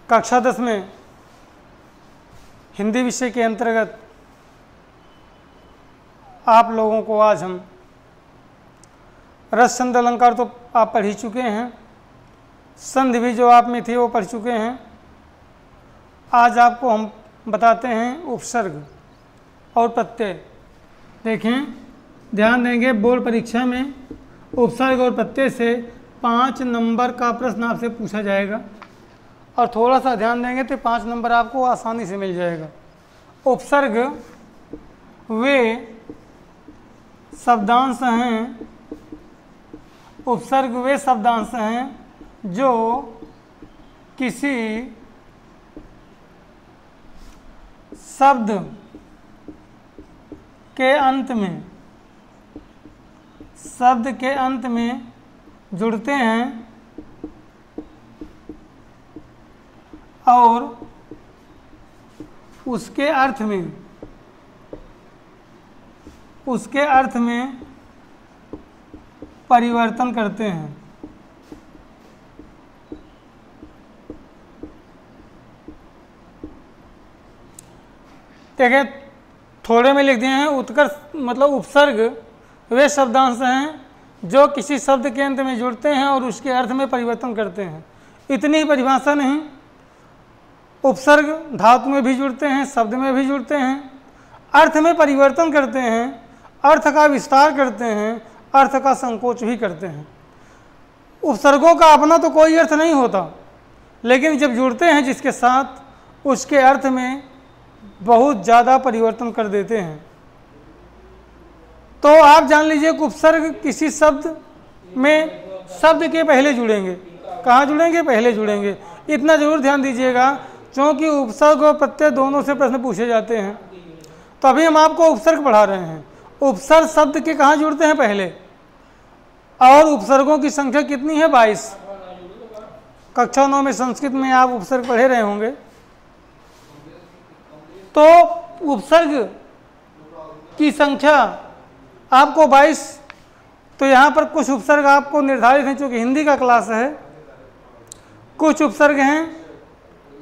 कक्षा 10 में हिंदी विषय के अंतर्गत आप लोगों को आज हम रस संधि अलंकार तो आप पढ़ ही चुके हैं, संधि भी जो आप में थी वो पढ़ चुके हैं। आज आपको हम बताते हैं उपसर्ग और प्रत्यय। देखें, ध्यान देंगे, बोर्ड परीक्षा में उपसर्ग और प्रत्यय से 5 नंबर का प्रश्न आपसे पूछा जाएगा और थोड़ा सा ध्यान देंगे तो 5 नंबर आपको आसानी से मिल जाएगा। उपसर्ग वे शब्दांश हैं, उपसर्ग वे शब्दांश हैं जो किसी शब्द के अंत में जुड़ते हैं और उसके अर्थ में परिवर्तन करते हैं। देखिए, थोड़े में लिख दिए हैं, उत्कर्ष मतलब उपसर्ग वे शब्दांश हैं जो किसी शब्द के अंत में जुड़ते हैं और उसके अर्थ में परिवर्तन करते हैं। इतनी ही परिभाषा नहीं, उपसर्ग धातु में भी जुड़ते हैं, शब्द में भी जुड़ते हैं, अर्थ में परिवर्तन करते हैं, अर्थ का विस्तार करते हैं, अर्थ का संकोच भी करते हैं। उपसर्गों का अपना तो कोई अर्थ नहीं होता, लेकिन जब जुड़ते हैं जिसके साथ उसके अर्थ में बहुत ज़्यादा परिवर्तन कर देते हैं। तो आप जान लीजिए कि उपसर्ग किसी शब्द में शब्द के पहले जुड़ेंगे। कहाँ जुड़ेंगे? पहले जुड़ेंगे। इतना जरूर ध्यान दीजिएगा, क्योंकि उपसर्ग और प्रत्यय दोनों से प्रश्न पूछे जाते हैं। तो अभी हम आपको उपसर्ग पढ़ा रहे हैं। उपसर्ग शब्द के कहाँ जुड़ते हैं? पहले। और उपसर्गों की संख्या कितनी है? 22। कक्षा 9 में संस्कृत में आप उपसर्ग पढ़े रहे होंगे। तो उपसर्ग की संख्या आपको 22, तो यहाँ पर कुछ उपसर्ग आपको निर्धारित हैं, चूँकि हिंदी का क्लास है। कुछ उपसर्ग हैं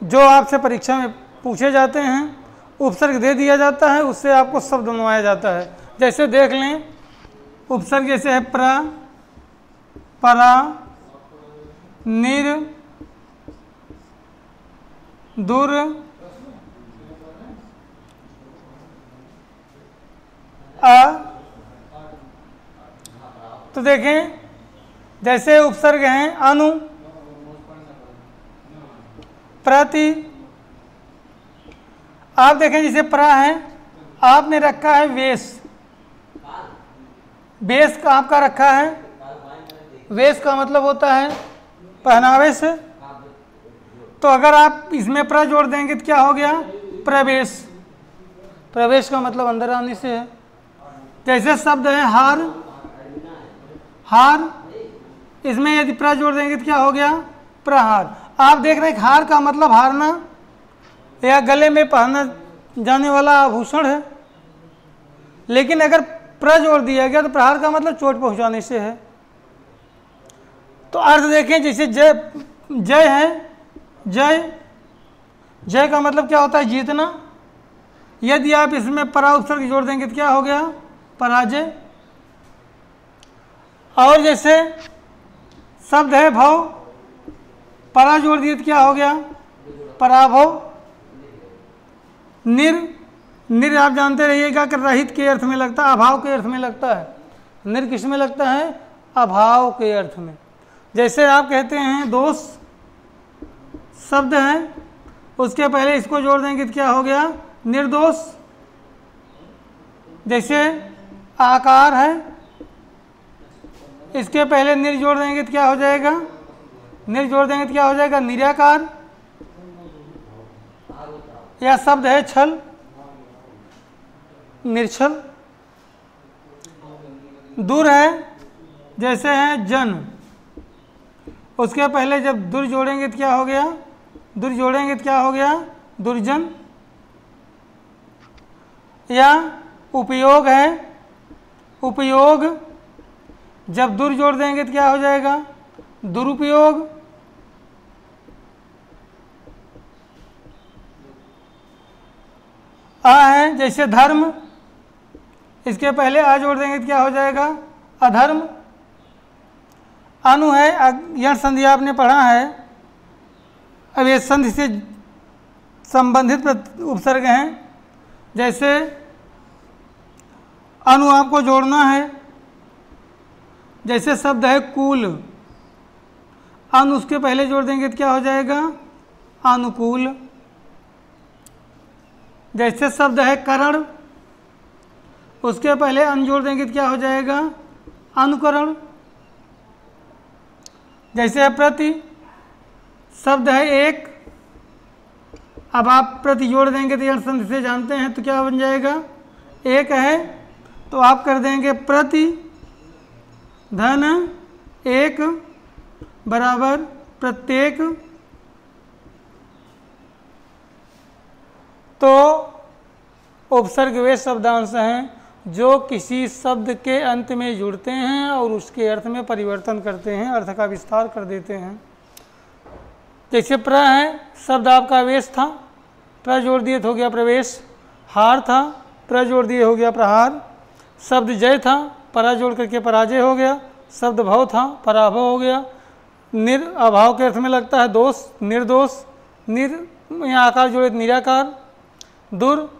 जो आपसे परीक्षा में पूछे जाते हैं, उपसर्ग दे दिया जाता है, उससे आपको शब्द बनवाया जाता है। जैसे देख लें, उपसर्ग जैसे है प्र, परा, निर, दुर, अ। तो देखें, जैसे उपसर्ग हैं अनु, प्रति। आप देखें, जैसे प्रा है, आपने रखा है वेश, वेश का आपका रखा है, वेश का मतलब होता है पहनावे से। तो अगर आप इसमें प्र जोड़ देंगे तो क्या हो गया? प्रवेश। प्रवेश का मतलब अंदर आने से है। जैसे शब्द है हार, हार, इसमें यदि प्र जोड़ देंगे तो क्या हो गया? प्रहार। आप देख रहे हैं हार का मतलब हारना या गले में पहना जाने वाला आभूषण है, लेकिन अगर प्र जोड़ दिया गया तो प्रहार का मतलब चोट पहुंचाने से है। तो अर्थ देखें, जैसे जय, जय है, जय, जय का मतलब क्या होता है? जीतना। यदि आप इसमें परा उपसर्ग जोड़ देंगे तो क्या हो गया? पराजय। और जैसे शब्द है भव, परा जोड़ दिए तो क्या हो गया? पराभव। निर, निर आप जानते रहिएगा कि रहित के अर्थ में लगता है, अभाव के अर्थ में लगता है। निर किस में लगता है? अभाव के अर्थ में। जैसे आप कहते हैं दोष, शब्द है, उसके पहले इसको जोड़ देंगे तो क्या हो गया? निर्दोष। जैसे आकार है, इसके पहले निर जोड़ देंगे तो क्या हो जाएगा? निर जोड़ देंगे तो क्या हो जाएगा? निराकार। या शब्द है छल, निर्छल। दूर है, जैसे है जन, उसके पहले जब दुर जोड़ेंगे तो क्या हो गया? दुर जोड़ेंगे तो क्या हो गया? दुर्जन। या उपयोग है, उपयोग, जब दुर जोड़ देंगे तो क्या हो जाएगा? दुरुपयोग। आ है जैसे धर्म, इसके पहले आ जोड़ देंगे तो क्या हो जाएगा? अधर्म। अनु है, यण संधि आपने पढ़ा है, अब ये संधि से संबंधित उपसर्ग हैं। जैसे अनु आपको जोड़ना है, जैसे शब्द है कूल, अनु उसके पहले जोड़ देंगे तो क्या हो जाएगा? अनुकूल। जैसे शब्द है करण, उसके पहले अन जोड़ देंगे तो क्या हो जाएगा? अनुकरण। जैसे प्रति, शब्द है एक, अब आप प्रति जोड़ देंगे तो यण संधि से जानते हैं तो क्या बन जाएगा? एक है तो आप कर देंगे प्रति धन एक बराबर प्रत्येक। तो उपसर्ग वे शब्दांश हैं जो किसी शब्द के अंत में जुड़ते हैं और उसके अर्थ में परिवर्तन करते हैं, अर्थ का विस्तार कर देते हैं। जैसे प्र है, शब्द आपका वेश था, प्र जोड़ दिए तो हो गया प्रवेश। हार था, प्र जोड़ दिए हो गया प्रहार। शब्द जय था, परा जोड़ करके पराजय हो गया। शब्द भव था, पराभव हो गया। निर अभाव के अर्थ में लगता है दोष, निर्दोष। निर यहाँ आकार जोड़े निराकार। दुर,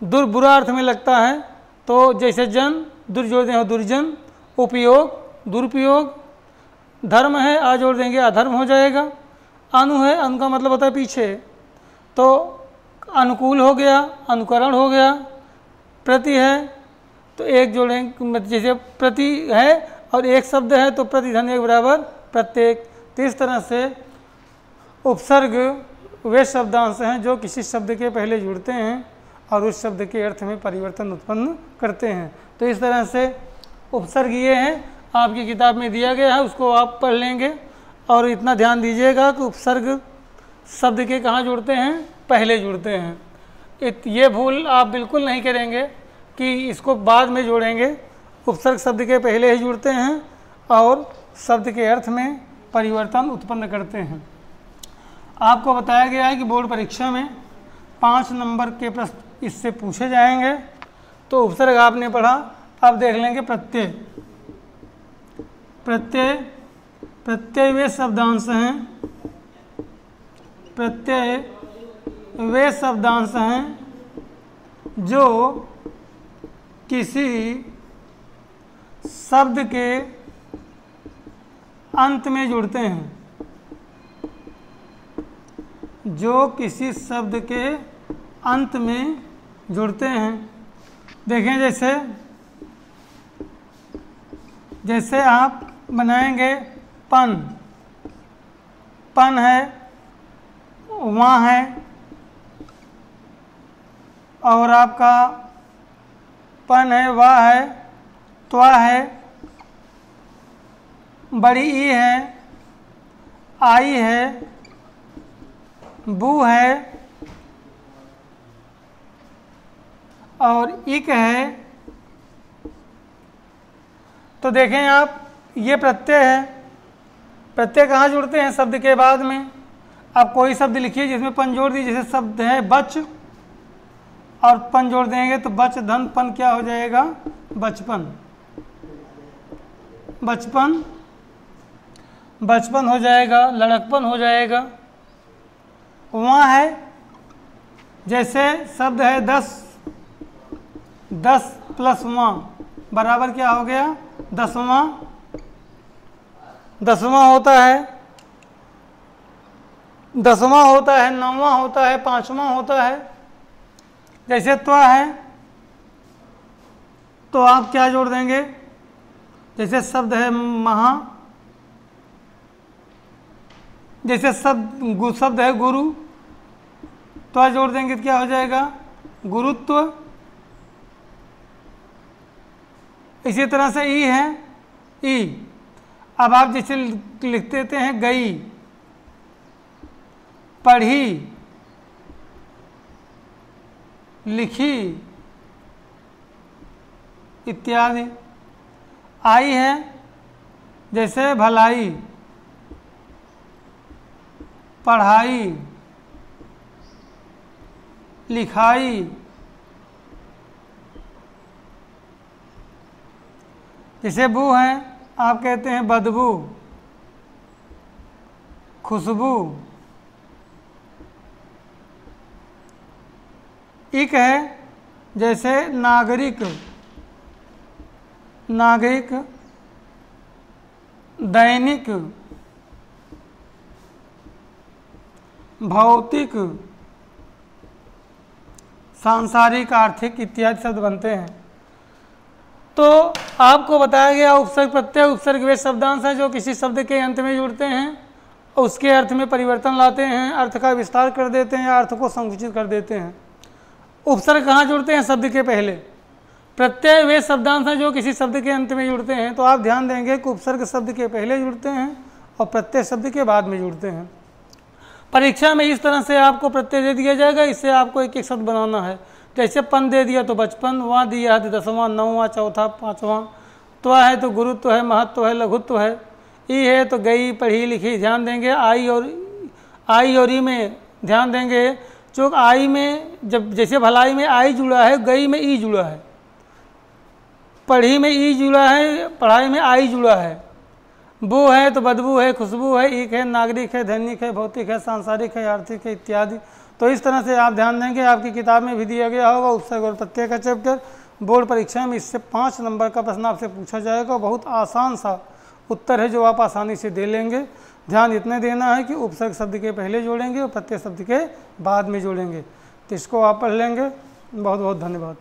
दुर बुरा अर्थ में लगता है तो जैसे जन, दुर जोड़ देंगे दुर्जन। उपयोग, दुरुपयोग। धर्म है, आ जोड़ देंगे अधर्म हो जाएगा। अनु है, अनु का मतलब होता है पीछे, तो अनुकूल हो गया, अनुकरण हो गया। प्रति है तो एक जोड़ेंगे, जैसे प्रति है और एक शब्द है तो प्रति धन एक बराबर प्रत्येक। तो इस तरह से उपसर्ग वे शब्दांश हैं जो किसी शब्द के पहले जुड़ते हैं और उस शब्द के अर्थ में परिवर्तन उत्पन्न करते हैं। तो इस तरह से उपसर्ग ये है, आपकी किताब में दिया गया है, उसको आप पढ़ लेंगे। और इतना ध्यान दीजिएगा कि उपसर्ग शब्द के कहाँ जुड़ते हैं? पहले जुड़ते हैं। ये भूल आप बिल्कुल नहीं करेंगे कि इसको बाद में जोड़ेंगे। उपसर्ग शब्द के पहले ही जुड़ते हैं और शब्द के अर्थ में परिवर्तन उत्पन्न करते हैं। आपको बताया गया है कि बोर्ड परीक्षा में 5 नंबर के प्रश्न इससे पूछे जाएंगे। तो उपसर्ग आपने पढ़ा, अब देख लेंगे प्रत्यय। प्रत्यय, प्रत्यय वे शब्दांश हैं, प्रत्यय वे शब्दांश हैं जो किसी शब्द के अंत में जुड़ते हैं, जो किसी शब्द के अंत में जुड़ते हैं। देखें जैसे आप बनाएंगे पन, पन है, वहाँ है, और आपका पन है, वाह है, त्वा है, बड़ी ई है, आई है, बू है और इक है। तो देखें आप, ये प्रत्यय है। प्रत्यय कहाँ जुड़ते हैं? शब्द के बाद में। आप कोई शब्द लिखिए जिसमें पन जोड़ दीजिए। जैसे शब्द है बच और पन जोड़ देंगे तो बच धन पन क्या हो जाएगा? बचपन। बचपन, बचपन हो जाएगा, लड़कपन हो जाएगा। वहाँ है, जैसे शब्द है 10, 10 प्लस वहाँ बराबर क्या हो गया? 10वां। 10वां होता है, 10वां होता है, 9वां होता है, 5वां होता है। जैसे त्वा है तो आप क्या जोड़ देंगे? जैसे शब्द है महा, जैसे शब्द है गुरु, त्वा जोड़ देंगे तो क्या हो जाएगा? गुरुत्व। इसी तरह से ई है, ई। अब आप जैसे लिख देते हैं गई, पढ़ी, लिखी इत्यादि। आई है, जैसे भलाई, पढ़ाई, लिखाई जैसे बू है, आप कहते हैं बदबू, खुशबू। इक है, जैसे नागरिक, नागरिक, दैनिक, भौतिक, सांसारिक, आर्थिक इत्यादि शब्द बनते हैं। तो आपको बताया गया उपसर्ग प्रत्यय उपसर्ग वे शब्दांश हैं जो किसी शब्द के अंत में जुड़ते हैं और उसके अर्थ में परिवर्तन लाते हैं, अर्थ का विस्तार कर देते हैं या अर्थ को संकुचित कर देते हैं। उपसर्ग कहाँ जुड़ते हैं? शब्द के पहले। प्रत्यय वे शब्दांश हैं जो किसी शब्द के अंत में जुड़ते हैं। तो आप ध्यान देंगे कि उपसर्ग शब्द के पहले जुड़ते हैं और प्रत्यय शब्द के बाद में जुड़ते हैं। परीक्षा में इस तरह से आपको प्रत्यय दे दिया जाएगा, इससे आपको एक एक शब्द बनाना है। जैसे पन दे दिया तो बचपन, वहाँ दिया है तो 10वां, 9वां, चौथा, 5वां, त्वा है तो गुरुत्व है, महत्व है, लघुत्व है, ई है तो गई, पढ़ी, लिखी। ध्यान देंगे आई और ई में ध्यान देंगे, जो आई में जब जैसे भलाई में आई जुड़ा है, गई में ई जुड़ा है, पढ़ी में ई जुड़ा है, पढ़ाई में आई जुड़ा है। बू है तो बदबू है, खुशबू है, ईक है, नागरिक है, दैनिक है, भौतिक है, सांसारिक है, आर्थिक है इत्यादि। तो इस तरह से आप ध्यान देंगे, आपकी किताब में भी दिया गया होगा उपसर्ग और प्रत्यय का चैप्टर। बोर्ड परीक्षा में इससे 5 नंबर का प्रश्न आपसे पूछा जाएगा। बहुत आसान सा उत्तर है जो आप आसानी से दे लेंगे। ध्यान इतने देना है कि उपसर्ग शब्द के पहले जोड़ेंगे और प्रत्यय शब्द के बाद में जोड़ेंगे। तो इसको आप पढ़ लेंगे। बहुत बहुत धन्यवाद।